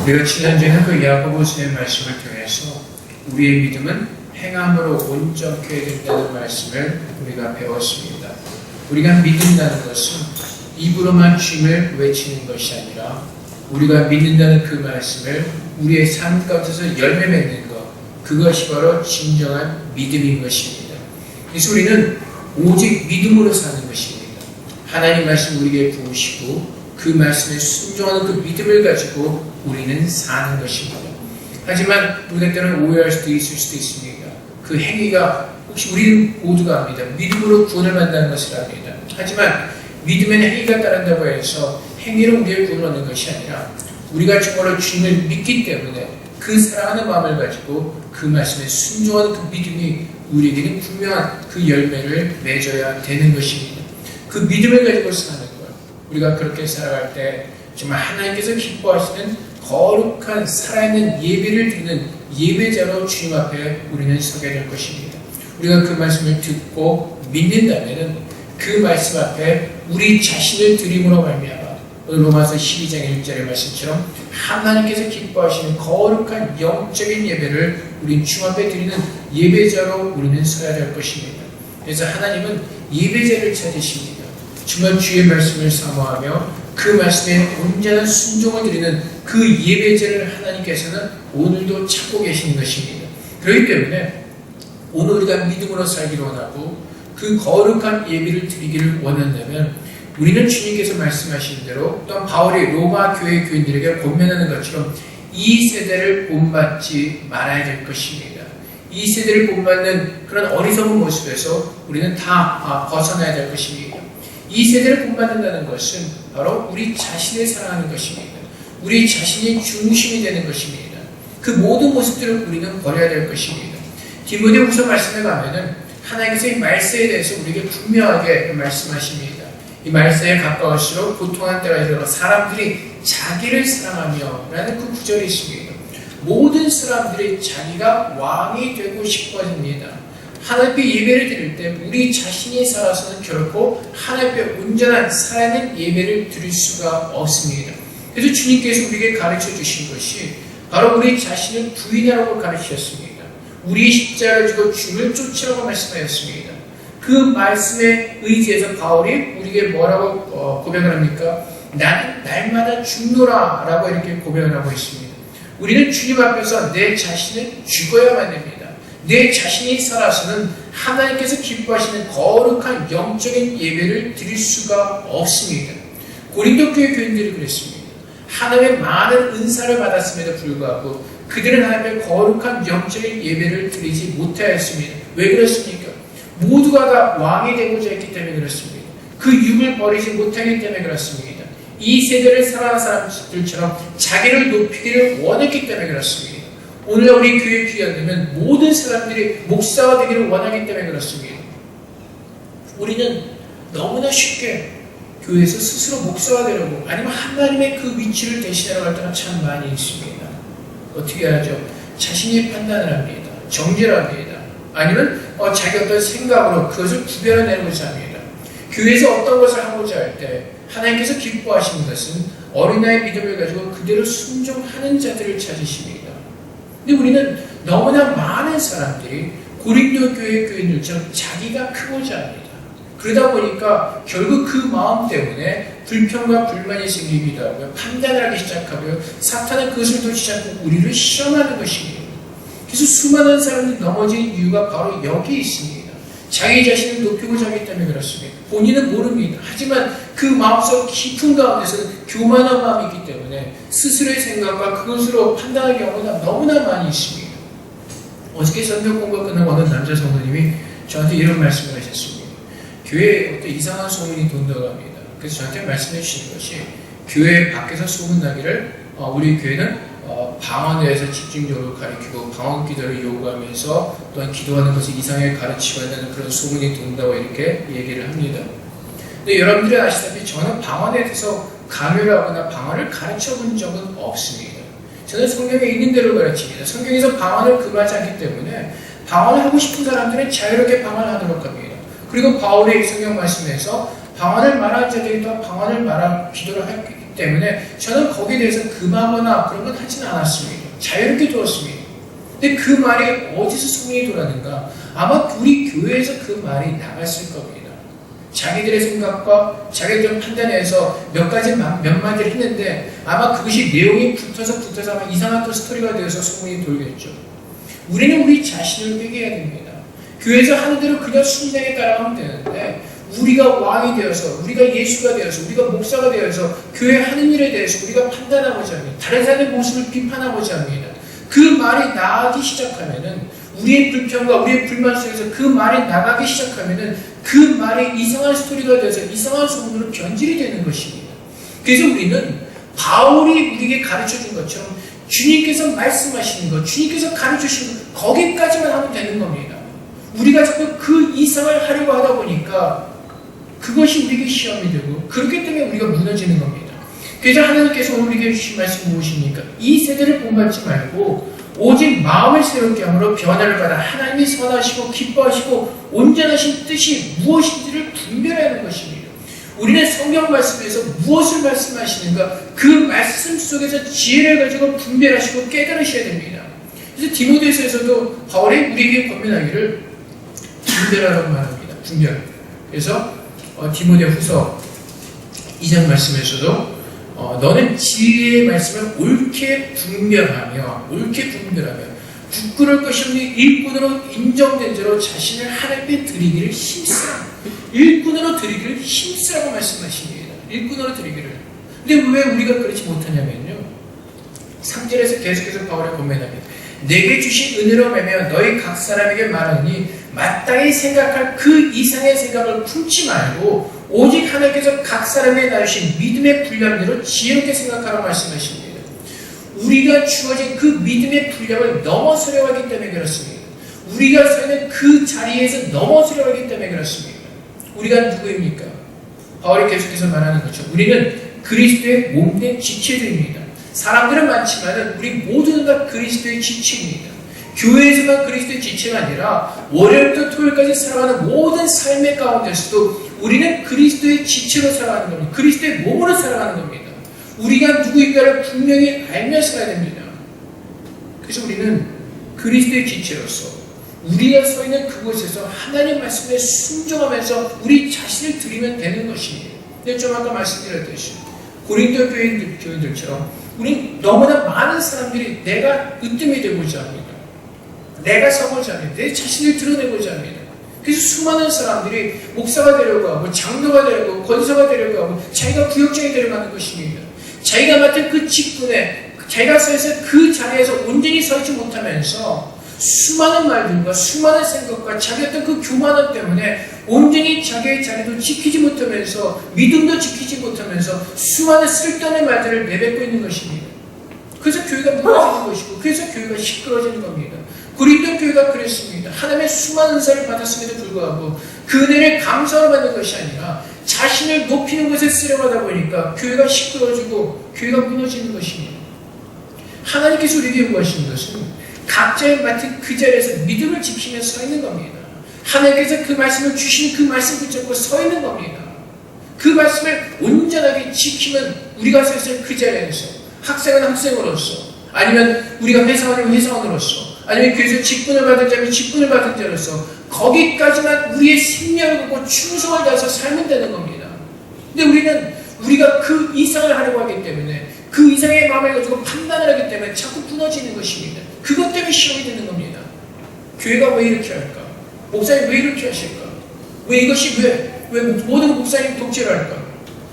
우리가 지난주에는 그 야고보서의 말씀을 통해서 우리의 믿음은 행함으로 온전케 된다는 말씀을 우리가 배웠습니다. 우리가 믿는다는 것은 입으로만 주님을 외치는 것이 아니라 우리가 믿는다는 그 말씀을 우리의 삶 가운데서 열매 맺는 것, 그것이 바로 진정한 믿음인 것입니다. 그래서 우리는 오직 믿음으로 사는 것입니다. 하나님 말씀 우리에게 부으시고 그 말씀에 순종하는 그 믿음을 가지고 우리는 사는 것입니다. 하지만 우리가 때로는 오해할 수도 있을 수도 있습니다. 그 행위가 혹시 우리는 모두가 압니다. 믿음으로 구원을 만나는 것을 압니다. 하지만 믿음에는 행위가 따른다고 해서 행위로 우리의 구원을 얻는 것이 아니라 우리가 정말로 주님을 믿기 때문에 그 사랑하는 마음을 가지고 그 말씀에 순종하는 그 믿음이 우리에게는 분명한 그 열매를 맺어야 되는 것입니다. 그 믿음을 가지고 사는 것, 우리가 그렇게 살아갈 때 정말 하나님께서 기뻐하시는 거룩한 살아있는 예배를 드리는 예배자로 주님 앞에 우리는 서게 될 것입니다. 우리가 그 말씀을 듣고 믿는다면 그 말씀 앞에 우리 자신을 드림으로 말미암아 오늘 로마서 12장 1절의 말씀처럼 하나님께서 기뻐하시는 거룩한 영적인 예배를 우리 주 앞에 드리는 예배자로 우리는 서야 될 것입니다. 그래서 하나님은 예배자를 찾으십니다. 정말 주의 말씀을 사모하며 그 말씀에 온전한 순종을 드리는 그 예배자를 하나님께서는 오늘도 찾고 계시는 것입니다. 그렇기 때문에 오늘 우리가 믿음으로 살기를 원하고 그 거룩한 예배를 드리기를 원한다면 우리는 주님께서 말씀하신 대로 또한 바울이 로마 교회 교인들에게 권면하는 것처럼 이 세대를 본받지 말아야 될 것입니다. 이 세대를 본받는 그런 어리석은 모습에서 우리는 다 벗어나야 될 것입니다. 이 세대를 본받는다는 것은 바로 우리 자신을 사랑하는 것입니다. 우리 자신이 중심이 되는 것입니다. 그 모든 모습들을 우리는 버려야 될 것입니다. 디모데후서 말씀에 가면은 하나님께서 이 말세에 대해서 우리에게 분명하게 말씀하십니다. 이 말세에 가까울수록 고통한 때가 이르러 사람들이 자기를 사랑하며 라는 그 구절이 있습니다. 모든 사람들이 자기가 왕이 되고 싶어집니다. 하나님께 예배를 드릴 때 우리 자신이 살아서는 결코 하나님께 온전한 살아있는 예배를 드릴 수가 없습니다. 그래서 주님께서 우리에게 가르쳐 주신 것이 바로 우리 자신을 부인하라고 가르치셨습니다. 우리 십자가를 지고 주를 쫓으라고 말씀하셨습니다. 그 말씀에 의지해서 바울이 우리에게 뭐라고 고백을 합니까? 나는 날마다 죽노라 라고 이렇게 고백을 하고 있습니다. 우리는 주님 앞에서 내 자신을 죽어야만 됩니다. 내 자신이 살아서는 하나님께서 기뻐하시는 거룩한 영적인 예배를 드릴 수가 없습니다. 고린도 교회 교인들이 그랬습니다. 하나님의 많은 은사를 받았음에도 불구하고 그들은 하나님의 거룩한 영적인 예배를 드리지 못하였습니다. 왜 그렇습니까? 모두가 다 왕이 되고자 했기 때문에 그렇습니다. 그 육을 버리지 못하기 때문에 그렇습니다. 이 세대를 살아가는 사람들처럼 자기를 높이기를 원했기 때문에 그렇습니다. 오늘 우리 교회 귀하되면 모든 사람들이 목사가 되기를 원하기 때문에 그렇습니다. 우리는 너무나 쉽게 교회에서 스스로 목사가 되려고 아니면 하나님의 그 위치를 대신하려고 할 때가 참 많이 있습니다. 어떻게 하죠? 자신이 판단을 합니다. 정죄를 합니다. 아니면 자기 어떤 생각으로 그것을 구별해내고자 합니다. 교회에서 어떤 것을 하고자 할 때 하나님께서 기뻐하시는 것은 어린아이 믿음을 가지고 그대로 순종하는 자들을 찾으십니다. 근데 우리는 너무나 많은 사람들이 고린도 교회 교인들처럼 자기가 크고자 합니다. 그러다 보니까 결국 그 마음 때문에 불평과 불만이 생기기도 하고요. 판단을 하기 시작하고요. 사탄은 그것을 또 시작하고 우리를 시험하는 것입니다. 그래서 수많은 사람들이 넘어진 이유가 바로 여기 있습니다. 자기 자신을 높이고자 하기 때문에 그렇습니다. 본인은 모릅니다. 하지만 그 마음속 깊은 가운데서는 교만한 마음이 있기 때문에 스스로의 생각과 그것으로 판단하는 경우가 너무나 많이 있습니다. 어저께 성경 공부가 끝나고 어느 남자 성도님이 저한테 이런 말씀을 하셨습니다. 교회에 어떤 이상한 소문이 돈다고 합니다. 그래서 저한테 말씀해 주신 것이 교회 밖에서 소문나기를 우리 교회는 방언에서 집중적으로 가르치고 방언 기도를 요구하면서 또한 기도하는 것을 이상하게 가르치고 한다는 그런 소문이 돈다고 이렇게 얘기를 합니다. 근데 여러분들이 아시다시피 저는 방언에 대해서 강요를 하거나 방언을 가르쳐 본 적은 없습니다. 저는 성경에 있는 대로 가르칩니다. 성경에서 방언을 금하지 않기 때문에 방언을 하고 싶은 사람들은 자유롭게 방언을 하도록 합니다. 그리고 바울의 성경 말씀에서 방언을 말하는 자들이 또 방언을 말하고 기도를 때문에 저는 거기에 대해서 금하거나 그런 건 하지는 않았습니다. 자유롭게 두었습니다. 근데 그 말이 어디서 소문이 돌았는가? 아마 우리 교회에서 그 말이 나갔을 겁니다. 자기들의 생각과 자기들 판단해서 몇 마디를 했는데 아마 그것이 내용이 붙어서 아마 이상한 또 스토리가 되어서 소문이 돌겠죠. 우리는 우리 자신을 회개해야 됩니다. 교회에서 하는 대로 그냥 순전하게 따라가면 되는데 우리가 왕이 되어서 우리가 예수가 되어서 우리가 목사가 되어서 교회 하는 일에 대해서 우리가 판단하고자 합니다. 다른 사람의 모습을 비판하고자 합니다. 그 말이 나가기 시작하면은 우리의 불평과 우리의 불만 속에서 그 말이 나가기 시작하면은 그 말이 이상한 스토리가 돼서 이상한 소문으로 변질이 되는 것입니다. 그래서 우리는 바울이 우리에게 가르쳐준 것처럼 주님께서 말씀하시는 것, 주님께서 가르쳐주신 것 거기까지만 하면 되는 겁니다. 우리가 자꾸 그 이상을 하려고 하다 보니까 그것이 우리에게 시험이 되고 그렇기 때문에 우리가 무너지는 겁니다. 그래서 하나님께서 오늘 우리에게 주신 말씀이 무엇입니까? 이 세대를 본받지 말고 오직 마음을 새롭게 함으로 변화를 받아 하나님이 선하시고 기뻐하시고 온전하신 뜻이 무엇인지를 분별하는 것입니다. 우리는 성경 말씀에서 무엇을 말씀하시는가 그 말씀 속에서 지혜를 가지고 분별하시고 깨달으셔야 됩니다. 그래서 디모데서에서도 바울이 우리에게 권면하기를 분별하라고 말합니다. 분별. 그래서 디모데 후서 2장 말씀에서도 너는 진리의 말씀을 옳게 분별하며 부끄러울 것이 없는 일꾼으로 인정된 자로 자신을 하나님께 드리기를 힘쓰라. 일꾼으로 드리기를 힘쓰라고 말씀하십니다. 일꾼으로 드리기를. 근데 왜 우리가 그렇지 못하냐면요. 3절에서 계속해서 바울이 권면합니다. 내게 주신 은혜로 매며 너희 각 사람에게 말하니 마땅히 생각할 그 이상의 생각을 품지 말고 오직 하나님께서 각 사람에게 나주신 믿음의 분량대로 지혜롭게 생각하라고 말씀하십니다. 우리가 주어진 그 믿음의 분량을 넘어서려 하기 때문에 그렇습니다. 우리가 서 있는 그 자리에서 넘어서려 하기 때문에 그렇습니다. 우리가 누구입니까? 바울이 계속해서 말하는 것처럼 우리는 그리스도의 몸된 지체들입니다. 사람들은 많지만 우리 모두는 다 그리스도의 지체입니다. 교회에서만 그리스도의 지체가 아니라 월요일부터 토요일까지 살아가는 모든 삶의 가운데서도 우리는 그리스도의 지체로 살아가는 겁니다. 그리스도의 몸으로 살아가는 겁니다. 우리가 누구인가를 분명히 알며 살아야 됩니다. 그래서 우리는 그리스도의 지체로서 우리가 서 있는 그곳에서 하나님 말씀에 순종하면서 우리 자신을 드리면 되는 것입니다. 근데 좀 아까 말씀드렸듯이 고린도 교인들처럼 우리 너무나 많은 사람들이 내가 으뜸이 되고자 합니다. 내가 서고자 합니다. 내 자신을 드러내고자 합니다. 그래서 수많은 사람들이 목사가 되려고 하고 장로가 되려고 하고 권사가 되려고 하고 자기가 구역장이 되려고 하는 것입니다. 자기가 맡은 그 직분에 자기가 서서 그 자리에서 온전히 서지 못하면서 수많은 말들과 수많은 생각과 자기 어떤 그 교만함 때문에 온전히 자기의 자리도 지키지 못하면서 믿음도 지키지 못하면서 수많은 쓸데없는 말들을 내뱉고 있는 것입니다. 그래서 교회가 무너지는 것이고 그래서 교회가 시끄러지는 겁니다. 고린도 교회가 그랬습니다. 하나님의 수많은 은사를 받았음에도 불구하고 그 은혜를 감사로 받는 것이 아니라 자신을 높이는 것에 쓰려고 하다 보니까 교회가 시끄러지고 교회가 무너지는 것입니다. 하나님께서 우리에게 요구하시는 것은 각자의 맡은 그 자리에서 믿음을 지키며 서 있는 겁니다. 하나님께서 그 말씀을 주신 그 말씀 붙잡고 서 있는 겁니다. 그 말씀을 온전하게 지키면 우리가 서 있을 그 자리에서 학생은 학생으로서 아니면 우리가 회사원이면 회사원으로서 아니면 교회에서 직분을 받은 자면 직분을 받은 자로서 거기까지만 우리의 생명을 갖고 충성을 다해서 살면 되는 겁니다. 근데 우리는 우리가 그 이상을 하려고 하기 때문에 그 이상의 마음을 가지고 판단을 하기 때문에 자꾸 무너지는 것입니다. 그것 때문에 시험이 되는 겁니다. 교회가 왜 이렇게 할까? 목사님 왜 이렇게 하실까? 왜 이것이 왜 모든 목사님 독재를 할까?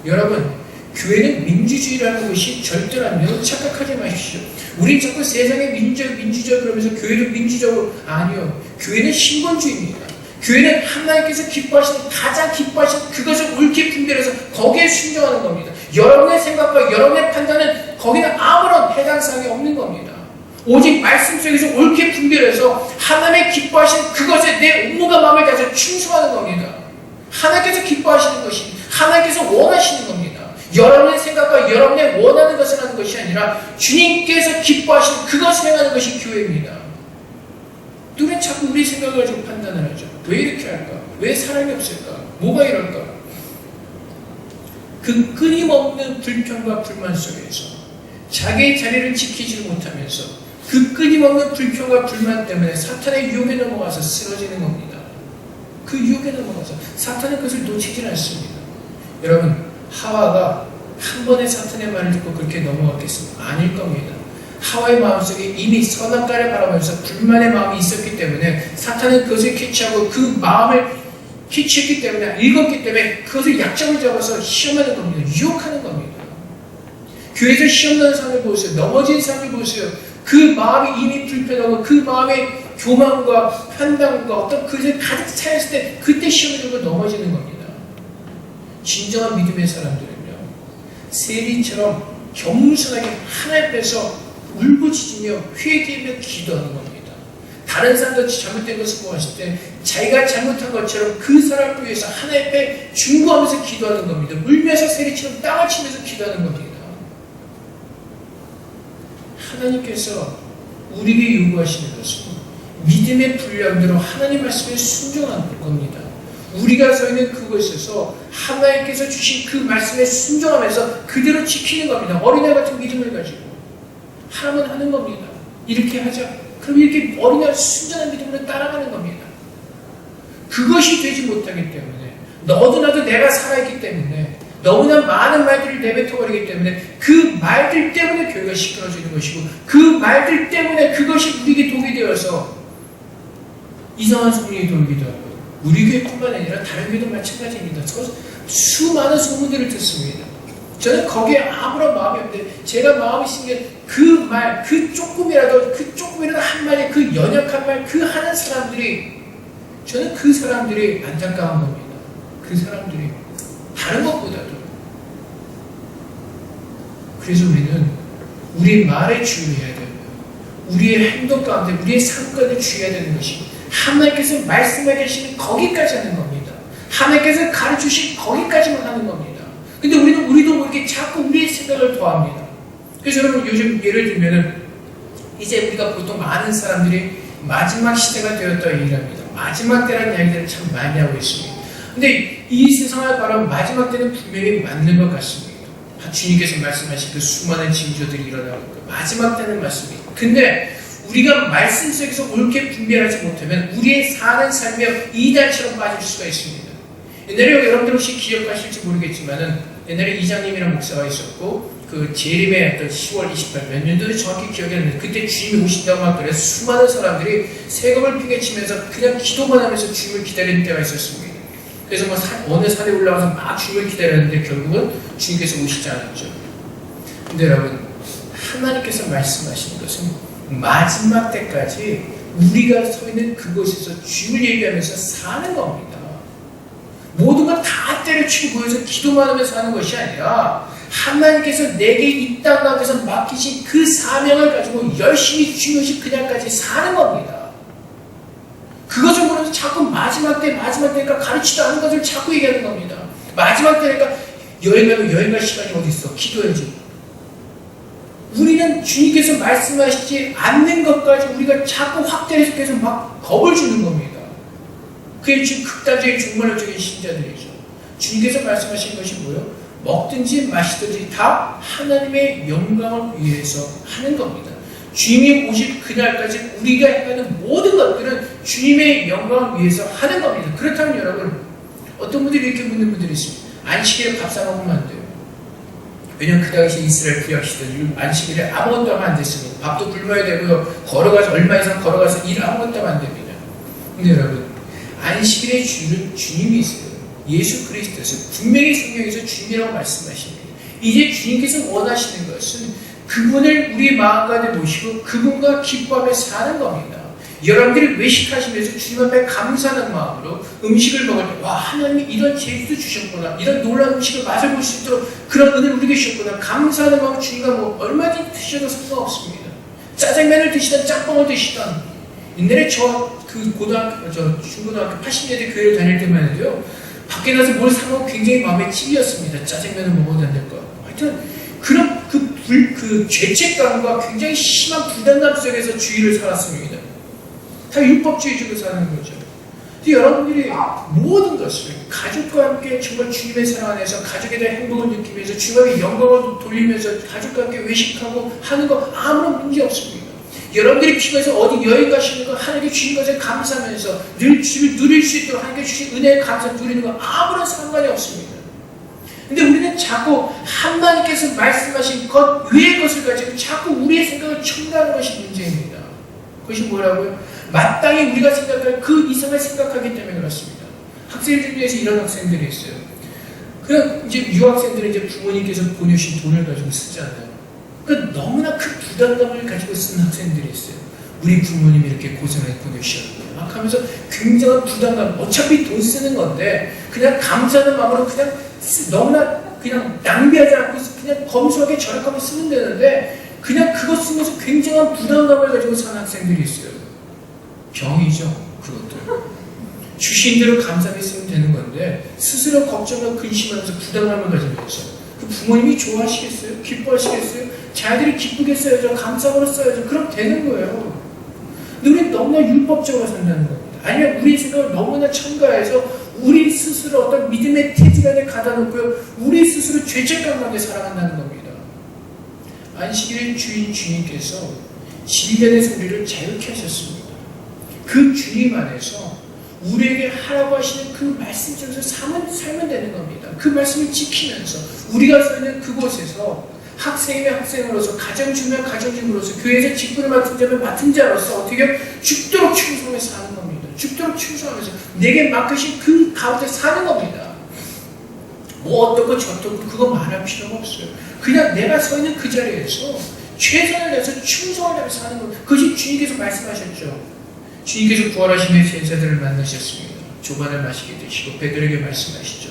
여러분, 교회는 민주주의라는 것이 절대로 아니에요. 착각하지 마십시오. 우리 자꾸 세상에 민주적 그러면서 교회도 민주적으로 아니요. 교회는 신본주의입니다. 교회는 하나님께서 기뻐하시는 가장 기뻐하시는 그것을 옳게 분별해서 거기에 순종하는 겁니다. 여러분의 생각과 여러분의 판단은 거기는 아무런 해당 사항이 없는 겁니다. 오직 말씀 속에서 옳게 분별해서 하나님의 기뻐하시는 그것에 내 온몸과 마음을 다해서 충성하는 겁니다. 하나님께서 기뻐하시는 것이 하나님께서 원하시는 겁니다. 여러분의 생각과 여러분의 원하는 것을 하는 것이 아니라 주님께서 기뻐하시는 그것을 행하는 것이 교회입니다. 우리는 자꾸 우리 생각을 가지고 판단을 하죠. 왜 이렇게 할까? 왜 사람이 없을까? 뭐가 이럴까? 그 끊임없는 불평과 불만 속에서 자기의 자리를 지키지 못하면서 그 끊임없는 불평과 불만 때문에 사탄의 유혹에 넘어가서 쓰러지는 겁니다. 그 유혹에 넘어가서 사탄은 그것을 놓치질 않습니다. 여러분, 하와가 한 번에 사탄의 말을 듣고 그렇게 넘어갔겠습니까? 아닐 겁니다. 하와의 마음속에 이미 선악과를 바라보면서 불만의 마음이 있었기 때문에 사탄은 그것을 캐치하고 그 마음을 캐치했기 때문에, 읽었기 때문에 그것을 약점을 잡아서 시험하는 겁니다. 유혹하는 겁니다. 교회에서 시험나는 사람을 보세요. 넘어진 사람을 보세요. 그 마음이 이미 불편하고 그 마음의 교만과 편당과 어떤 그것을 가득 차였을 때 그때 시험을 들고 넘어지는 겁니다. 진정한 믿음의 사람들은요, 세리처럼 겸손하게 하나님 앞에서 울부짖으며 회개하며 기도하는 겁니다. 다른 사람도 잘못된 것을 보았을 때 자기가 잘못한 것처럼 그 사람을 위해서 하나님 앞에 중보하면서 기도하는 겁니다. 울면서 세리처럼 땅을 치면서 기도하는 겁니다. 하나님께서 우리에게 요구하시는 것은 믿음의 분량대로 하나님 말씀에 순종하는 겁니다. 우리가 서 있는 그곳에서 하나님께서 주신 그 말씀에 순종하면서 그대로 지키는 겁니다. 어린애 같은 믿음을 가지고 하라면 하는 겁니다. 이렇게 하자. 그럼 이렇게 어린애 순전한 믿음으로 따라가는 겁니다. 그것이 되지 못하기 때문에, 너도 나도 내가 살아있기 때문에 너무나 많은 말들을 내뱉어버리기 때문에 그 말들 때문에 교회가 시끄러지는 것이고, 그 말들 때문에 그것이 우리에게 독이 되어서 이상한 소문이 돌기도 하고, 우리 교회뿐만 아니라 다른 교회도 마찬가지입니다. 수많은 소문들을 듣습니다. 저는 거기에 아무런 마음이 없는데, 제가 마음이 있는 게 그 말, 그 조금이라도 한 마디, 그 연약한 말, 그 하는 사람들이, 저는 그 사람들이 안타까운 겁니다. 그 사람들이 다른 것보다도. 그래서 우리는 우리의 말에 주의해야 되고요, 우리의 행동 가운데, 우리의 삶 가운데 주의해야 되는 것이 하나님께서 말씀해 계시는 거기까지 하는 겁니다. 하나님께서 가르치신 거기까지만 하는 겁니다. 근데 우리도 모르게 자꾸 우리의 생각을 더합니다. 그래서 여러분, 요즘 예를 들면은 이제 우리가 보통 많은 사람들이 마지막 시대가 되었다 얘기합니다. 마지막 때라는 이야기들을 참 많이 하고 있습니다. 근데 이 세상을 바라보면 마지막 때는 분명히 맞는 것 같습니다. 주님께서 말씀하신 그 수많은 징조들이 일어나고 있고, 마지막 때는 맞습니다. 근데 우리가 말씀 속에서 옳게 분별하지 못하면 우리의 사는 삶이 이단처럼 빠질 수가 있습니다. 옛날에 여러분들 혹시 기억하실지 모르겠지만은, 옛날에 이장님이라는 목사가 있었고, 그 재림의 어떤 10월 28일 몇 년도에 정확히 기억이 안 나는데, 그때 주님이 오신다고 막 그래서 수많은 사람들이 세금을 피개치면서 그냥 기도만 하면서 주님을 기다리는 때가 있었습니다. 그래서 뭐 어느 산에 올라가서 막 주님을 기다렸는데 결국은 주님께서 오시지 않았죠. 근데 여러분, 하나님께서 말씀하시는 것은 마지막 때까지 우리가 서 있는 그곳에서 주님을 얘기하면서 사는 겁니다. 모든 걸 다 때려치고 보여서 기도만 하면서 하는 것이 아니라, 하나님께서 내게 이 땅 가운데서 맡기신 그 사명을 가지고 열심히 주님이 그날까지 사는 겁니다. 그것을 모르면서 자꾸 마지막 때니까 가르치도 않은 것을 자꾸 얘기하는 겁니다. 마지막 때니까 여행 가면 여행 갈 시간이 어디 있어? 기도해야지. 우리는 주님께서 말씀하시지 않는 것까지 우리가 자꾸 확대해서 계속 막 겁을 주는 겁니다. 그게 지금 극단적인 종말론적인 신자들이죠. 주님께서 말씀하신 것이 뭐예요? 먹든지 마시든지 다 하나님의 영광을 위해서 하는 겁니다. 주님이 오실 그날까지 우리가 행하는 모든 것들은 주님의 영광을 위해서 하는 겁니다. 그렇다면 여러분, 어떤 분들이 이렇게 묻는 분들이 있습니다. 안식일에 밥 사 먹으면 안 돼요. 왜냐면 그 당시 이스라엘 구약 시대 안식일에 아무것도 하면 안 됐습니다. 밥도 굶어야 되고요, 걸어가서 얼마 이상 걸어가서 일 아무것도 하면 안 됩니다. 근데 여러분, 안식일의 주인은 주님이 있어요. 예수 그리스도에서 분명히 성경에서 주님이라고 말씀하십니다. 이제 주님께서 원하시는 것은 그분을 우리 마음 가운데 모시고 그분과 기뻐하며 사는 겁니다. 여러분들이 외식하시면서 주님 앞에 감사하는 마음으로 음식을 먹을 때, 와, 하나님이 이런 재주도 주셨구나, 이런 놀라운 음식을 맛을 볼 수 있도록 그런 은혜를 우리에게 주셨구나, 감사하는 마음으로 주님과 뭐 얼마든지 드셔도 상관없습니다. 짜장면을 드시든 짬뽕을 드시든. 옛날에 중고등학교 80년대 교회를 다닐 때만 해도요, 밖에 나서 뭘 사먹고 굉장히 마음에 찔렸습니다. 짜장면을 먹어도 안 될 거. 하여튼 그런 그 죄책감과 굉장히 심한 불단감 속에서 주의를 살았습니다. 다 율법주의적으로 사는 거죠. 근데 여러분들이 모든 것을 가족과 함께 정말 주님의 사랑 안에서 가족에 대한 행복을 느끼면서 주님의 영광을 돌리면서 가족과 함께 외식하고 하는 거 아무런 문제 없습니다. 여러분들이 피곤해서 어디 여행 가시는 거 하나님께 주신 것에 감사하면서 늘 주님을 누릴 수 있도록 하나님께 주신 은혜에 감사 누리는 거 아무런 상관이 없습니다. 근데 우리는 자꾸 하나님께서 말씀하신 것 외의 것을 가지고 자꾸 우리의 생각을 첨가하는 것이 문제입니다. 그것이 뭐라고요? 마땅히 우리가 생각할 그 이상을 생각하기 때문에 그렇습니다. 학생들 중에서 이런 학생들이 있어요. 그냥 이제 유학생들은 이제 부모님께서 보내주신 돈을 가지고 쓰잖아요. 그러니까 너무나 큰 부담감을 가지고 쓰는 학생들이 있어요. 우리 부모님이 이렇게 고생을 보내주셨는데 막 하면서 굉장한 부담감, 어차피 돈 쓰는 건데 그냥 감사하는 마음으로 그냥 너무나 그냥 낭비하지 않고 그냥 검소하게 절약하면 쓰면 되는데 그냥 그거 쓰면서 굉장한 부담감을 가지고 사는 학생들이 있어요. 병이죠, 그것도. 주신 대로 감사하게 쓰면 되는 건데 스스로 걱정하고 근심하면서 부담감을 가지면서 그 부모님이 좋아하시겠어요? 기뻐하시겠어요? 자녀들이 기쁘게 써야죠. 감사함으로 써야죠. 그럼 되는 거예요. 근데 우리는 너무나 율법적으로 산다는 겁니다. 아니면 우리 생각을 너무나 첨가해서 우리 스스로 어떤 믿음의 태질 안에 가다 놓고요. 우리 스스로 죄책감 가운데 살아간다는 겁니다. 안식일의 주님께서 질병에서 우리를 자유케 하셨습니다. 그 주님 안에서 우리에게 하라고 하시는 그 말씀 속에서 살면 되는 겁니다. 그 말씀을 지키면서 우리가 서 있는 그곳에서 학생이면 학생으로서, 가정주면 가정주로서, 교회에서 직분을 맡은 자면 맡은 자로서 어떻게 죽도록 충성해서 사는 겁니다. 죽도록 충성하면서 내게 맡기신 그 가운데 사는 겁니다. 뭐 어떻고 저떻고 그거 말할 필요가 없어요. 그냥 내가 서 있는 그 자리에서 최선을 다해서 충성을 다해서 사는 것. 그것이 주님께서 말씀하셨죠. 주님께서 부활하신 후에 제자들을 만나셨습니다. 조반을 마시게 되시고 베드로에게 말씀하시죠.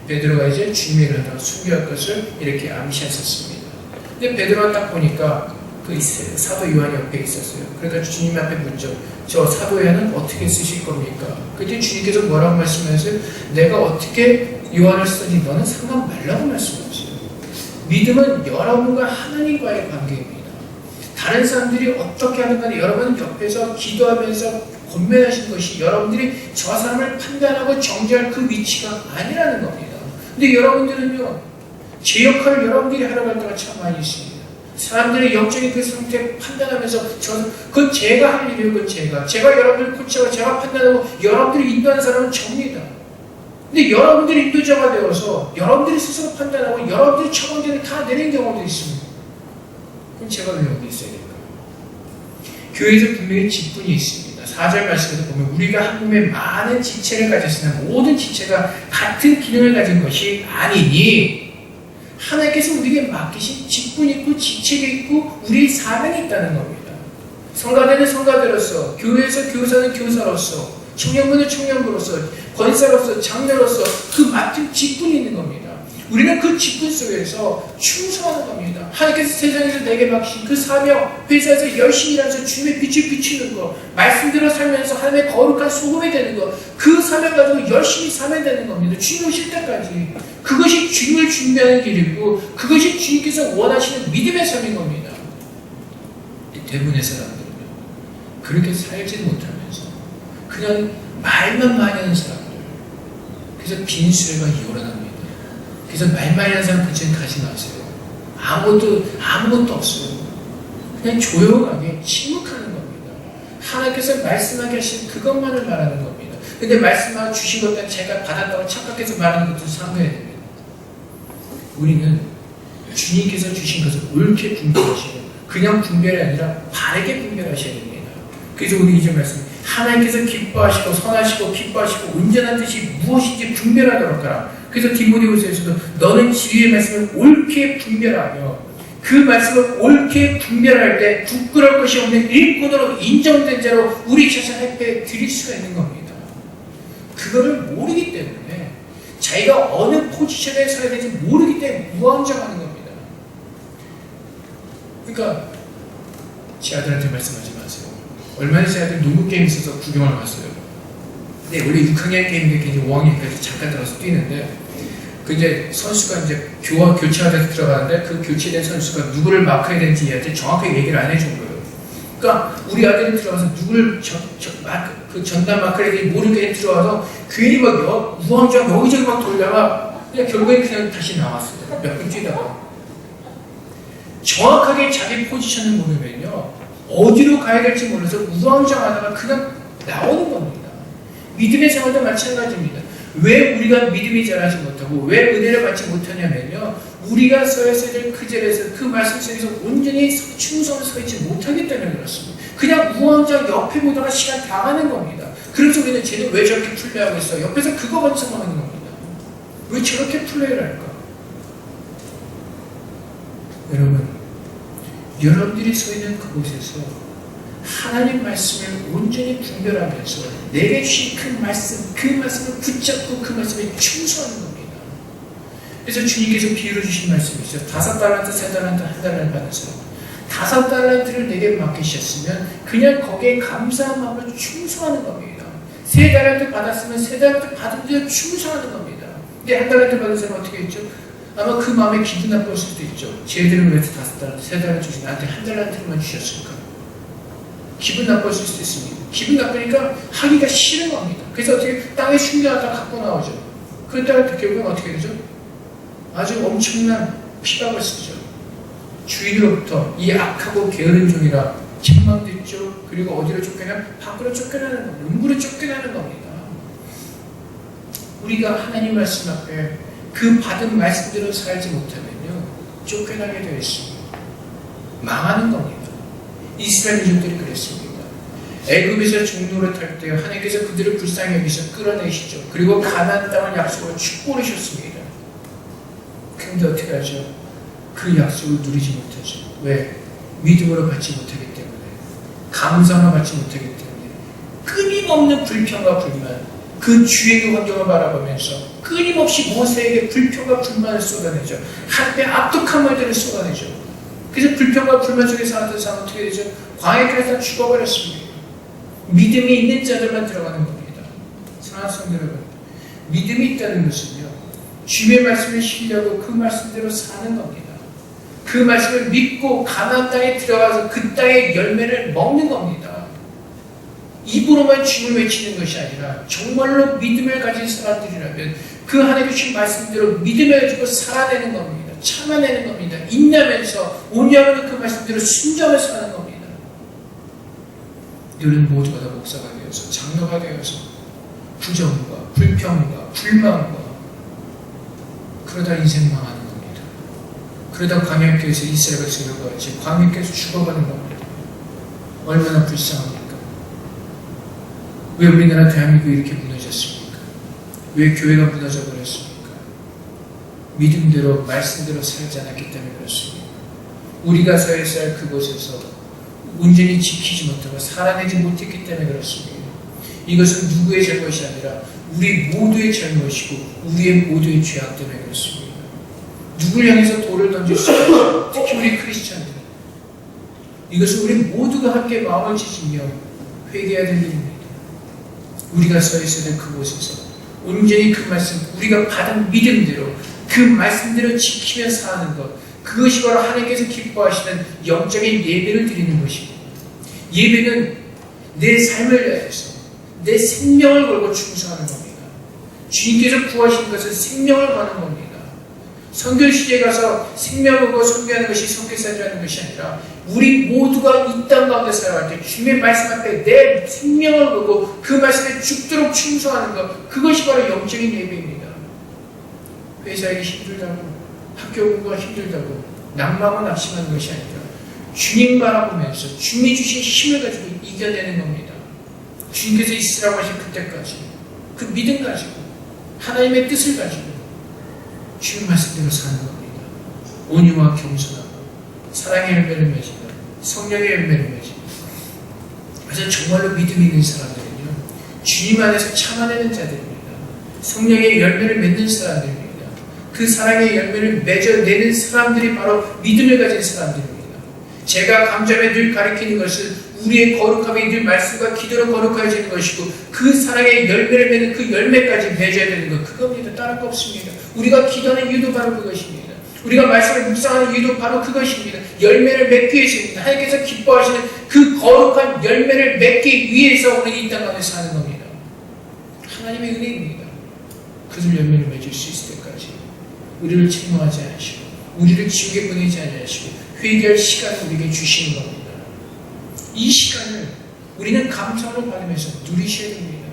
베드로가 이제 주님의 일을 하다가 순교할 것을 이렇게 암시하셨습니다. 근데 베드로가 딱 보니까 그 사도 요한이 옆에 있었어요. 그러니까 주님 앞에 묻죠. 저 사도 요한은 어떻게 쓰실 겁니까? 그때 주님께서 뭐라고 말씀하세요? 내가 어떻게 요한을 쓰니 너는 상관 말라고 말씀하세요. 믿음은 여러분과 하나님과의 관계입니다. 다른 사람들이 어떻게 하는 간에 여러분 옆에서 기도하면서 권면하신 것이 여러분들이 저 사람을 판단하고 정죄할 그 위치가 아니라는 겁니다. 근데 여러분들은요, 제 역할을 여러분들이 하러 갈 때가 참 많이 있습니다. 사람들의 영적인 그 상태 판단하면서 그건 제가 할 일이에요. 그건 제가 여러분들을 코치하고 제가 판단하고 여러분들이 인도하는 사람은 접니다. 근데 여러분들이 인도자가 되어서 여러분들이 스스로 판단하고 여러분들이 처방전을 다 내린 경우도 있습니다. 그럼 제가 왜 여기 있어야 될까요? 교회에서 분명히 직분이 있습니다. 4절 말씀에서 보면 우리가 한 몸에 많은 지체를 가졌으나 모든 지체가 같은 기능을 가진 것이 아니니 하나님께서 우리에게 맡기신 직분이 있고 지체가 있고 우리의 사명이 있다는 겁니다. 성가대는 성가대로서, 교회에서 교사는 교사로서, 청년부는 청년부로서, 권사로서, 장로로서 그 맡은 직분이 있는 겁니다. 우리는 그 직분 속에서 충성하는 겁니다. 하나님께서 세상에서 내게 맡기신 그 사명, 회사에서 열심히 일하면서 주님의 빛을 비추는 것, 말씀대로 살면서 하나님의 거룩한 소금이 되는 것, 그 사명 가지고 열심히 살면 되는 겁니다. 주님 오실 때까지. 그것이 주님을 준비하는 길이고 그것이 주님께서 원하시는 믿음의 삶인 겁니다. 대부분의 사람들은 그렇게 살지 못하면서 그냥 말만 많이 하는 사람들, 그래서 빈수레가 요란합니다. 그래서 말 많이 하는 사람 근처에 가지 마세요. 아무것도 없어요. 그냥 조용하게 침묵하는 겁니다. 하나님께서 말씀하게 하신 그것만을 말하는 겁니다. 근데 말씀하고 주신 것은 제가 받았다고 착각해서 말하는 것도 상해야 됩니다. 우리는 주님께서 주신 것을 옳게 분별하시고 그냥 분별이 아니라 바르게 분별하셔야 됩니다. 그래서 우리 이제 말씀 하나님께서 기뻐하시고 선하시고 기뻐하시고 온전한 뜻이 무엇인지 분별하도록 하라. 그래서 디모데후서에서도 너는 진리의 말씀을 옳게 분별하며 그 말씀을 옳게 분별할 때 부끄러울 것이 없는 일꾼으로 인정된 자로 우리 자신 앞에 드릴 수가 있는 겁니다. 그거를 모르기 때문에 자기가 어느 포지션에 서야 될지 모르기 때문에 무한정하는 겁니다. 그러니까 제 아들한테 말씀하지 마세요. 얼마 전에 제 아들 농구 게임 있어서 구경을 갔어요. 근데 원래 6학년 게임인데 이제 5학년까지 잠깐 들어가서 뛰는데 그 이제 선수가 이제 교체하다 들어가는데 그 교체된 선수가 누구를 마크해야 되는지 얘한테 정확하게 얘기를 안 해준 거예요. 그러니까 우리 아들이 들어가서 누구를 그 전담 마크레들이 모르게 들어와서 괜히 막 우왕좌왕 여기저기 막 돌다가 그냥 결국에 그냥 다시 나왔어요. 몇 분 뛰다가. 정확하게 자기 포지션을 모르면요, 어디로 가야 될지 몰라서 우왕좌왕하다가 그냥 나오는 겁니다. 믿음의 생활도 마찬가지입니다. 왜 우리가 믿음이 자라지 못하고 왜 은혜를 받지 못하냐면요, 우리가 서야 될 그 자리에서 그 말씀 속에서 온전히 충성을 서있지 못하기 때문에 그렇습니다. 그냥 우왕좌왕 옆에 보다가 시간 다 가는 겁니다. 그래서 우리는 쟤는 왜 저렇게 플레이하고 있어? 옆에서 그거 반성하는 겁니다. 왜 저렇게 플레이를 할까? 여러분, 여러분들이 서 있는 그곳에서 하나님 말씀을 온전히 분별하면서 내게 주신 그 말씀을 붙잡고 그 말씀에 충성하는 겁니다. 그래서 주님께서 비유를 주신 말씀이 있어요. 5달란트, 3달란트, 1달란트 받은 사람. 5달란트를 내게 맡기셨으면 그냥 거기에 감사한 마음으로 충성하는 겁니다. 3달란트 받았으면 3달란트 받은 대로 충성하는 겁니다. 근데 1달란트 받은 사람은 어떻게 했죠? 아마 그 마음에 기분 나쁠 수도 있죠. 쟤들은 왜 5달란트, 3달란트 주시 나한테 1달란트만 주셨을까? 기분 나쁠 수도 있습니다. 기분 나쁘니까 하기가 싫은 겁니다. 그래서 어떻게 땅에 숨겨놨다 갖고 나오죠. 그랬다가 결국은 어떻게 되죠? 아주 엄청난 피박을 쓰죠. 주인으로부터 이 악하고 게으른 종이라 책망됐죠. 그리고 어디로 쫓겨나? 밖으로 쫓겨나는 겁니다. 음부로 쫓겨나는 겁니다. 우리가 하나님 말씀 앞에 그 받은 말씀대로 살지 못하면요, 쫓겨나게 되어 있습니다. 망하는 겁니다. 이스라엘 민족들이 그랬습니다. 애굽에서 종로를 탈 때 하나님께서 그들을 불쌍히 여기서 끌어내시죠. 그리고 가나안 땅을 약속으로 축복하셨습니다. 그런데 어떻게 하죠? 그 약속을 누리지 못하죠. 왜? 믿음으로 받지 못하기 때문에, 감사함을 받지 못하기 때문에, 끊임없는 불평과 불만, 그 주의 환경을 바라보면서 끊임없이 모세에게 불평과 불만을 쏟아내죠. 한때 악독한 말들을 쏟아내죠. 그래서 불평과 불만 속에 살았던 사람은 어떻게 되죠? 광야길에서 죽어버렸습니다. 믿음이 있는 자들만 들어가는 겁니다. 사랑하는 성도 여러분, 믿음이 있다는 것은요, 주의 말씀을 신뢰하고 그 말씀대로 사는 겁니다. 그 말씀을 믿고 가나안 땅에 들어가서 그 땅의 열매를 먹는 겁니다. 입으로만 주님을 외치는 것이 아니라 정말로 믿음을 가진 사람들이라면 그 하나님의 주신 말씀대로 믿음을 가지고 살아내는 겁니다. 참아내는 겁니다. 인내하면서 온유하면 그 말씀대로 순종해서 사는 겁니다. 너는 모두가 다 목사가 되어서 장로가 되어서 부정과 불평과 불만과 그러다 인생 망하는 겁니다. 그러다 광야길에서 이스라엘 백성과 같이 광야길에서 죽어가는 겁니다. 얼마나 불쌍합니까? 왜 우리나라 대한민국이 이렇게 무너졌습니까? 왜 교회가 무너져 버렸습니까? 믿음대로 말씀대로 살지 않았기 때문에 그렇습니다. 우리가 서야 할 그곳에서 온전히 지키지 못하고 살아내지 못했기 때문에 그렇습니다. 이것은 누구의 잘못이 아니라 우리 모두의 잘못이고 우리의 모두의 죄악 때문에 그렇습니다. 누굴 향해서 돌을 던질 수 없죠. 특히 우리 크리스찬들. 이것은 우리 모두가 함께 마음을 지지며 회개해야 될 일입니다. 우리가 서 있어야 될 그곳에서 온전히 그 말씀, 우리가 받은 믿음대로 그 말씀대로 지키며 사는 것, 그것이 바로 하나님께서 기뻐하시는 영적인 예배를 드리는 것입니다. 예배는 내 삶을 위해서 내 생명을 걸고 충성하는 겁니다. 주님께서 구하신 것은 생명을 거는 겁니다. 선교시대에 가서 생명을 걸고 선교하는 것이 선교사라는 것이 아니라 우리 모두가 이 땅 가운데 살아갈 때 주님의 말씀 앞에 내 생명을 걸고 그 말씀에 죽도록 충성하는 것, 그것이 바로 영적인 예배입니다. 회사하기 힘들다고, 학교 공부가 힘들다고 낭망을 낙심하는 것이 아니라 주님 바라보면서 주님이 주신 힘을 가지고 이겨내는 겁니다. 주님께서 있으라고 하신 그때까지 그 믿음 가지고 하나님의 뜻을 가지고 주님 말씀대로 사는 겁니다. 온유와 겸손하고 사랑의 열매를 맺으며 성령의 열매를 맺으며, 그래서 정말로 믿음이 있는 사람들은요, 주님 안에서 참아내는 자들입니다. 성령의 열매를 맺는 사람들입니다. 그 사랑의 열매를 맺어내는 사람들이 바로 믿음을 가진 사람들입니다. 제가 강점에 늘 가리키는 것은 우리의 거룩함이 늘 말씀과 기도로 거룩해지는 것이고 그 사랑의 열매를 맺는 그 열매까지 맺어야 되는 것, 그겁니다. 다른 거 없습니다. 우리가 기도하는 이유도 바로 그것입니다. 우리가 말씀을 묵상하는 이유도 바로 그것입니다. 열매를 맺기 위해서입니다. 하나님께서 기뻐하시는 그 거룩한 열매를 맺기 위해서 우리 이 땅 가운데 사는 겁니다. 하나님의 은혜입니다. 그들 열매를 맺을 수 있을 때까지 우리를 책망하지 않으시고 우리를 지옥에 보내지 않으시고 회개할 시간을 우리에게 주시는 겁니다. 이 시간을 우리는 감사로 받으면서 누리셔야 됩니다.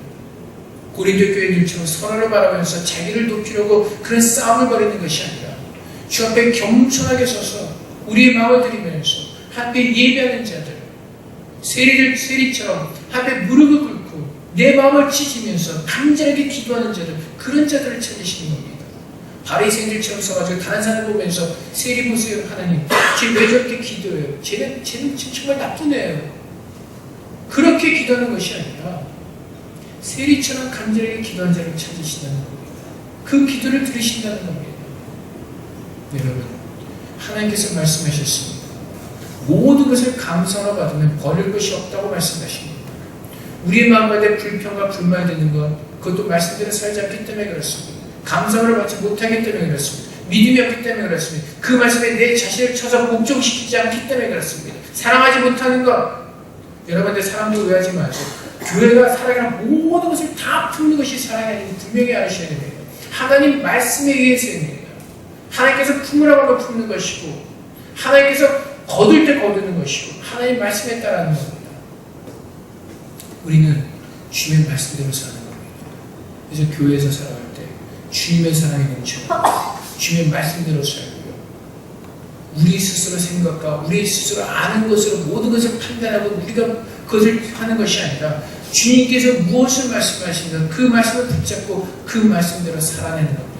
고린도 교회들처럼 서로를 바라보면서 자기를 높이려고 그런 싸움을 벌이는 것이 아니라 주 앞에 겸손하게 서서 우리의 마음을 드리면서 앞에 예배하는 자들, 세리처럼 앞에 무릎을 꿇고 내 마음을 찢으면서 간절하게 기도하는 자들, 그런 자들을 찾으시는 겁니다. 바리새인들처럼 서가지고 다른 사람을 보면서 세리 보세요 하나님, 쟤 왜 저렇게 기도해요? 쟤는 정말 나쁜 애예요. 그렇게 기도하는 것이 아니라 세리처럼 간절하게 기도한 자를 찾으신다는 겁니다. 그 기도를 들으신다는 겁니다. 여러분, 하나님께서 말씀하셨습니다. 모든 것을 감사로 받으면 버릴 것이 없다고 말씀하십니다. 우리의 마음가운데 불평과 불만이 되는 것, 그것도 말씀대로 살지 않기 때문에 그렇습니다. 감사를 받지 못하기 때문에 그렇습니다. 믿음이 없기 때문에 그렇습니다. 그 말씀에 내 자신을 쳐서 복종시키지 않기 때문에 그렇습니다. 사랑하지 못하는 것, 여러분들 사랑도 오해하지 마세요. 교회가 사랑이란 모든 것을 다 품는 것이 사랑이 아니고 분명히 알으셔야 됩니다. 하나님 말씀에 의해서입니다. 하나님께서 품으라고 하면 품는 것이고 하나님께서 거둘 때 거두는 것이고 하나님 말씀에 따르는 겁니다. 우리는 주님의 말씀대로 사는 겁니다. 그래서 교회에서 살아갈 때 주님의 사랑이 넘쳐요. 주님의 말씀대로 살고요. 우리 스스로 생각과 우리 스스로 아는 것으로 모든 것을 판단하고 우리가 그것을 하는 것이 아니라 주님께서 무엇을 말씀하시는가 그 말씀을 붙잡고 그 말씀대로 살아내는 겁니다.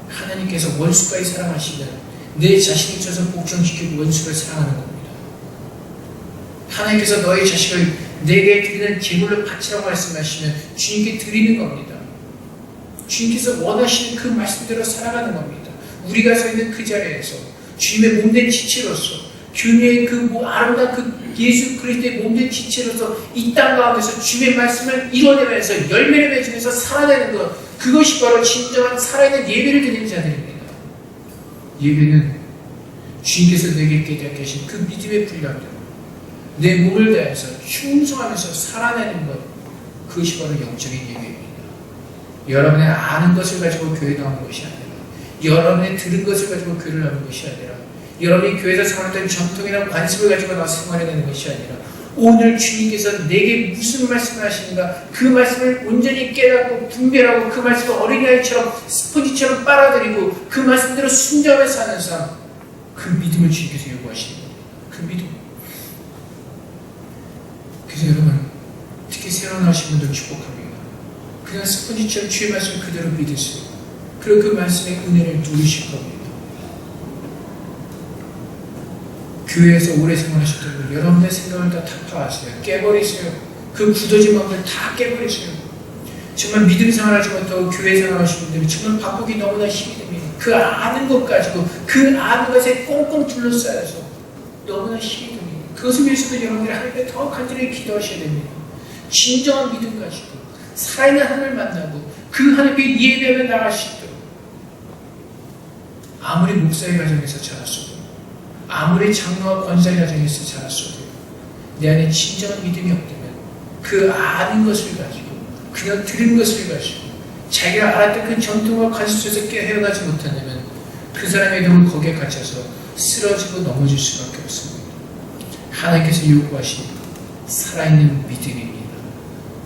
하나님께서 원수까지 사랑하시면 내 자신을 쳐서 복종시키고 원수를 사랑하는 겁니다. 하나님께서 너의 자식을 내게 드리는 제물로 바치라고 말씀하시면 주님께 드리는 겁니다. 주님께서 원하시는 그 말씀대로 살아가는 겁니다. 우리가 서 있는 그 자리에서 주님의 몸된 지체로서 교회의 그 아름다운 그 예수 그리스도의 몸된 지체로서 이 땅 가운데서 주님의 말씀을 이뤄내면서 열매를 맺으면서 살아내는 것, 그것이 바로 진정한 살아있는 예배를 드리는 자들입니다. 예배는 주님께서 내게 깨닫게 하신 그 믿음의 분량대로 내 몸을 다해서 충성하면서 살아내는 것, 그것이 바로 영적인 예배입니다. 여러분의 아는 것을 가지고 교회 나오는 것이 아니라 여러분의 들은 것을 가지고 교회를 나오는 것이 아니라 여러분이 교회에서 생활했던 전통이나 관습을 가지고 나와 생활해내는 것이 아니라 오늘 주님께서 내게 무슨 말씀을 하시는가 그 말씀을 온전히 깨닫고 분별하고 그 말씀을 어린아이처럼 스포지처럼 빨아들이고 그 말씀대로 순종하며 사는 삶, 그 믿음을 주님께서 요구하시는 겁니다. 그 믿음. 그래서 여러분, 특히 새로 나오신 분들 축복합니다. 그냥 스포지처럼 주의 말씀을 그대로 믿으세요. 그리고 그 말씀의 은혜를 누리실 겁니다. 교회에서 오래 생활하셨던 분, 여러분의 생각을 다 타파하세요. 깨버리세요. 그 굳어진 마음을 다 깨버리세요. 정말 믿음 생활하지 못하고 교회 생활하시는 분들이 정말 바꾸기 너무나 힘이 됩니다. 그 아는 것 가지고 그 아는 것에 꽁꽁 둘러싸여서 너무나 힘이 됩니다. 그것을 위해서도 여러분들이 하나님께 더 간절히 기도하셔야 됩니다. 진정한 믿음 가지고 살아있는 하나님을 만나고 그 하나님께 예배하며 나가실 때 아무리 목사의 가정에서 자랐어도 아무리 장로와 권사의 가정에서 자랐어도 내 안에 진정한 믿음이 없다면 그 아는 것을 가지고 그냥 들은 것을 가지고 자기가 알았던 그 전통과 관습 속에서 헤어나지 못한다면 그 사람의 눈을 거기에 갇혀서 쓰러지고 넘어질 수밖에 없습니다. 하나님께서 요구하신 살아있는 믿음입니다.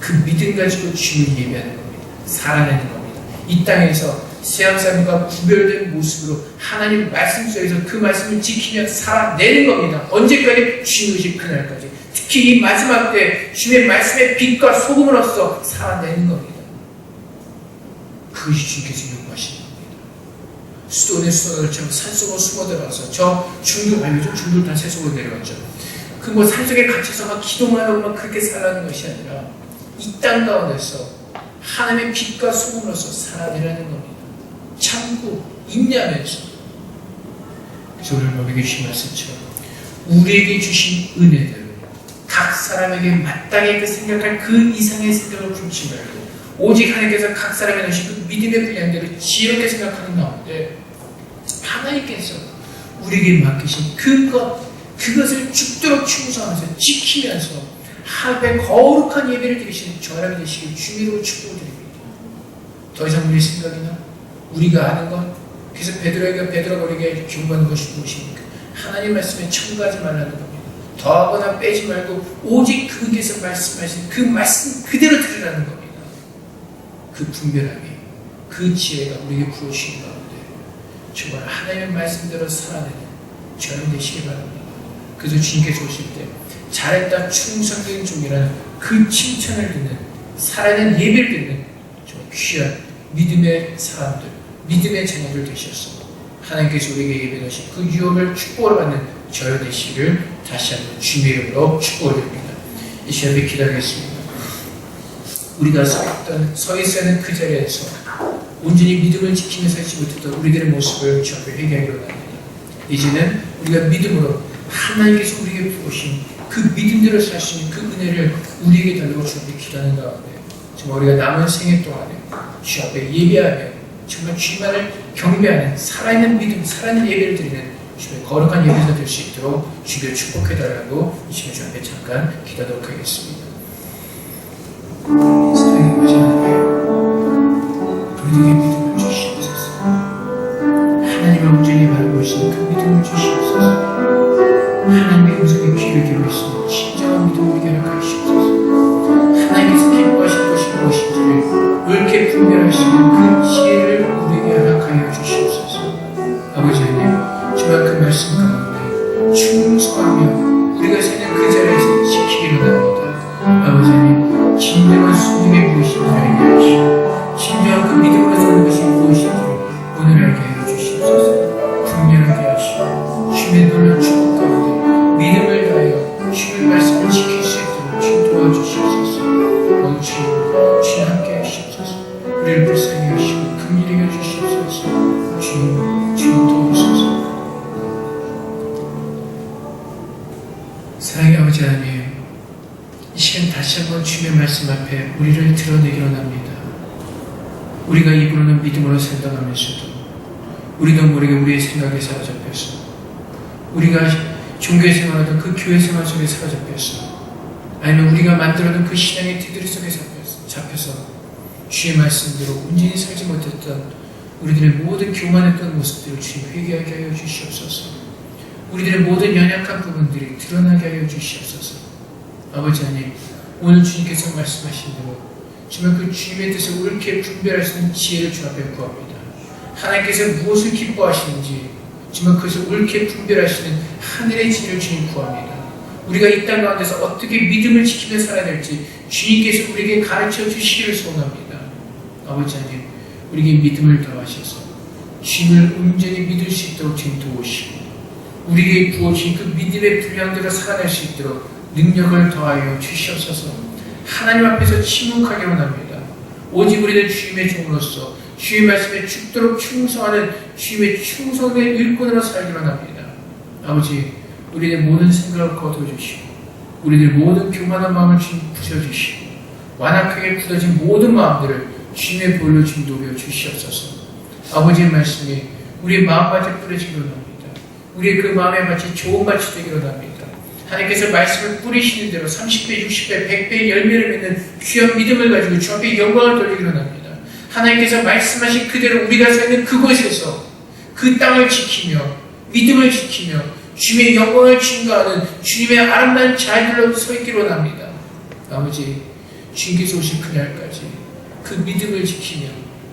그 믿음 가지고 주님을 예배하는 겁니다. 살아내는 겁니다. 이 땅에서 세상사람과 구별된 모습으로 하나님 말씀 속에서 그 말씀을 지키며 살아내는 겁니다. 언제까지? 주님 오실 그날까지. 특히 이 마지막 때 주님의 말씀의 빛과 소금으로서 살아내는 겁니다. 그것이 주님께서 요구하시는 겁니다. 수도원의 수도들처럼 산속으로 숨어들어가서 저 중도, 요즘 중도를 다 세속으로 내려왔죠. 그 뭐 산속에 갇혀서 막 기도만 하고 막 그렇게 살라는 것이 아니라 이 땅 가운데서 하나님의 빛과 소금으로서 살아내라는 겁니다. 참고 인내하면서. 그래서 오늘 우리에게 주신 말씀처럼 우리에게 주신 은혜대로 각 사람에게 마땅히 생각할 그 이상의 생각을 품지 말고 오직 하나님께서 각 사람에 넣으신 그 믿음의 분량대로 지혜롭게 생각하는 가운데 하나님께서 우리에게 맡기신 그것을 죽도록 충성하면서 지키면서 하나님의 거룩한 예배를 드리시는 저랑 되시길 주님으로 축복드립니다. 더 이상 우리 생각이나 우리가 아는 것, 그래서 베드로가 우리에게 교훈하는 것이 무엇입니까? 하나님 말씀에 첨가하지 말라는 겁니다. 더하거나 빼지 말고 오직 그분께서 말씀하신 그 말씀 그대로 들으라는 겁니다. 그 분별함이, 그 지혜가 우리에게 부어주신 가운데 정말 하나님의 말씀대로 살아내는 저는 되시기 바랍니다. 그래서 주님께서 오실 때 잘했다 충성된 종이라는 그 칭찬을 듣는, 살아낸 예배를 듣는 정말 귀한 믿음의 사람들, 믿음의 자녀들 되셔서 하나님께서 우리에게 예배하신 그 유업을 축복을 받는 저여 되시기를 다시 한번 주님의 이름으로 축복을 드립니다. 이 시간에 기다리겠습니다. 우리가 서 있어야 하는 그 자리에서 온전히 믿음을 지키며 살지 못했던 우리들의 모습을 주 앞에 회개하기로 합니다. 이제는 우리가 믿음으로 하나님께서 우리에게 부으신 그 믿음대로 살 수 있는 그 은혜를 우리에게 달라고 주 앞에 기도하는 가운데 정말 우리가 남은 생애 동안에 주 앞에 예배하며 정말 주만을 경배하는 살아있는 믿음, 살아있는 예배를 드리는 주의 거룩한 예배가 될 수 있도록 주를 축복해달라고 이 시간 주 앞에 잠깐 기도하도록 하겠습니다. 사랑의 아버지 하나님, 우리에게 믿음을 주시옵소서. 하나님을 온전히 바라보고 있는 그 믿음을 주시옵소서. 하나님의 음성에 귀를 기울여 있으면 진정한 믿음을 우리에게 허락하시옵소서. 하나님께서 기뻐하신 것이 무엇인지를 옳게 분별할 수 있는 그 지혜를 우리에게 허락하여 주시옵소서. 아버지 하나님, 정말 그 말씀 가운데 충성하며 우리가 서는 그 자리에서 지키기를 합니다. 아버지 하나님, 진정한 순종의 무엇인지 알게 하시고 진정한 그 믿음으로 사는 것이 무엇인지 오늘 알게 하여 주시옵소서. 분명하게 하시고 주님의 놀라운 축복 가운데 믿음을 다하여 주님의 말씀을 지킬 수 있도록 주님 도와주시옵소서. 오늘 주님 함께 하시옵소서. 우리를 불쌍히 하시고 긍휼히 여주시옵소서. 주님 도우소서. 사랑의 아버지 하나님, 이 시간 다시 한번 주님의 말씀 앞에 우리를 드러내기로 합니다. 우리가 입으로는 믿음으로 살다가면서도 우리도 모르게 우리의 생각에 사로잡혀서 우리가 종교 생활하던 그 교회 생활 속에 사로잡혀서 아니면 우리가 만들어둔 그 신앙의 테두리 속에 잡혀서 주의 말씀대로 온전히 살지 못했던 우리들의 모든 교만했던 모습들을 주님 회개하게 하여 주시옵소서. 우리들의 모든 연약한 부분들이 드러나게 하여 주시옵소서. 아버지 하나님, 오늘 주님께서 말씀하신 대로 정말 그 주님의 뜻을 옳게 분별할 수 있는 지혜를 주 앞에 구합니다. 하나님께서 무엇을 기뻐하시는지 정말 그것을 옳게 분별하시는 하늘의 지혜를 주님 구합니다. 우리가 이 땅 가운데서 어떻게 믿음을 지키며 살아야 될지 주님께서 우리에게 가르쳐 주시기를 소원합니다. 아버지 하나님, 우리에게 믿음을 더하셔서 주님을 온전히 믿을 수 있도록 주님 도우시고 우리에게 부어주신 그 믿음의 분량대로 살아낼 수 있도록 능력을 더하여 주시옵소서. 하나님 앞에서 침묵하기로 합니다. 오직 우리는 주님의 종으로서 주의 말씀에 죽도록 충성하는 주님의 충성된 일꾼으로 살기로 합니다. 아버지, 우리의 모든 생각을 거두어주시고 우리들 모든 교만한 마음을 주님 부셔주시고 완악하게 굳어진 모든 마음들을 주님의 볼로 주님 녹여 주시옵소서. 아버지의 말씀이 우리의 마음밭에 뿌려지기로 합니다. 우리의 그 마음의 밭이 좋은 밭이 되기로 합니다. 하나님께서 말씀을 뿌리시는 대로 30배, 60배, 100배의 열매를 맺는 귀한 믿음을 가지고 주 앞에 영광을 돌리기로 합니다. 하나님께서 말씀하신 그대로 우리가 서 있는 그곳에서 그 땅을 지키며 믿음을 지키며 주님의 영광을 증거하는 주님의 아름다운 자녀들로 서 있기로 합니다. 아버지, 주님께서 오신 그날까지 그 믿음을 지키며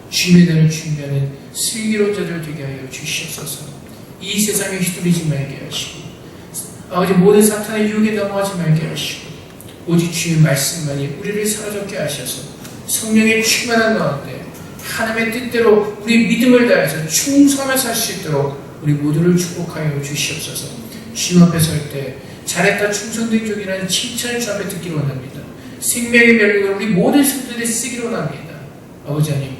주님의 날을 준비하는 슬기로운 자들 되게 하여 주시옵소서. 이 세상에 휘둘리지 말게 하시고 아버지, 모든 사탄의 유혹에 넘어가지 말게 하시고 오직 주의 말씀만이 우리를 사로잡게 하셔서 성령의 충만한 가운데 하나님의 뜻대로 우리의 믿음을 다해서 충성하며 살 수 있도록 우리 모두를 축복하여 주시옵소서. 주님 앞에 설 때 잘했다 충성된 종이라는 칭찬을 주 앞에 듣기로 원합니다. 생명의 멸류관을 우리 모든 성도들이 쓰기로 원합니다. 아버지 하나님,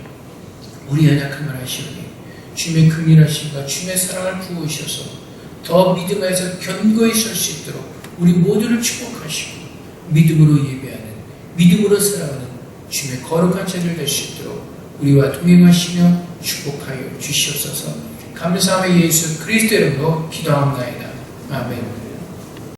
우리 연약함을 하시오니 주님의 긍휼하심과 주님의 사랑을 부으셔서 더 믿음 안에서 견고히 설 수 있도록 우리 모두를 축복하시고 믿음으로 예배하는, 믿음으로 살아가는 주님의 거룩한 자들 될 수 있도록 우리와 동행하시며 축복하여 주시옵소서. 감사함의 예수 그리스도 이름으로 기도합나이다. 아멘.